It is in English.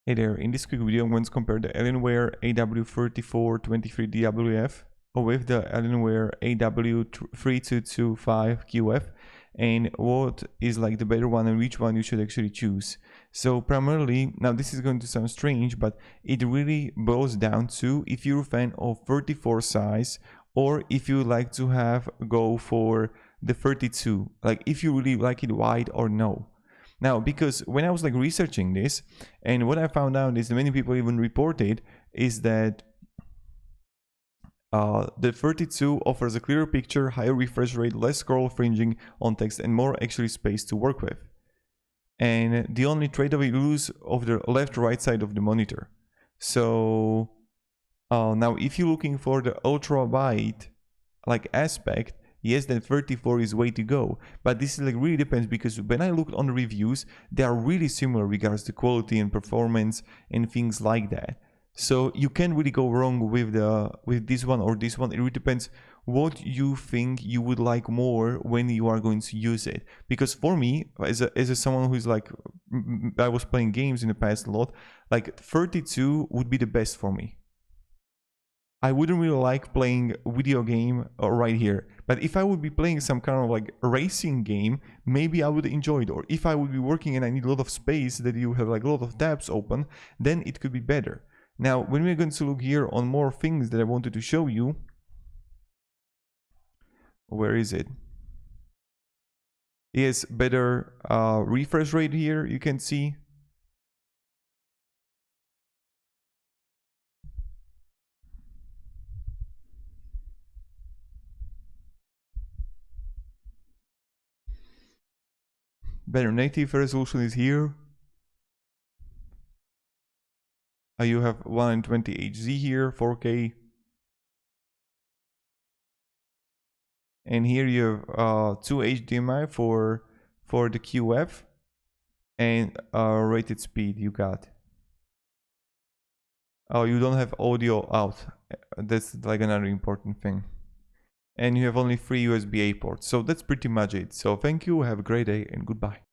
Hey there, in this quick video I'm going to compare the Alienware AW3423DWF with the Alienware AW3225QF and what is like the better one and which one you should actually choose. So primarily, now this is going to sound strange, but it really boils down to if you're a fan of 34 size or if you like to go for the 32, like if you really like it wide or no. Now, because when I was like researching this, and what I found out is that many people even reported is that the 32 offers a clearer picture, higher refresh rate, less scroll fringing on text, and more actually space to work with. And the only trade-off you lose of the left-right side of the monitor. So now, if you're looking for the ultra-wide like aspect, yes, that 34 is way to go, but this is like really depends, because when I looked on the reviews, they are really similar regards to quality and performance and things like that. So you can't really go wrong with this one or this one. It really depends what you think you would like more when you are going to use it. Because for me, as someone who's like, I was playing games in the past a lot, like 32 would be the best for me. I wouldn't really like playing a video game right here, but if I would be playing some kind of like racing game, maybe I would enjoy it. Or if I would be working and I need a lot of space that you have like a lot of tabs open, then it could be better. Now, when we're going to look here on more things that I wanted to show you, where is it? Yes, better refresh rate here, you can see. Better native resolution is here. You have 120Hz here, 4K. And here you have 2 HDMI for the QF and rated speed you got. Oh, you don't have audio out. That's like another important thing. And you have only 3 USB-A ports. So that's pretty much it. So thank you, have a great day, and goodbye.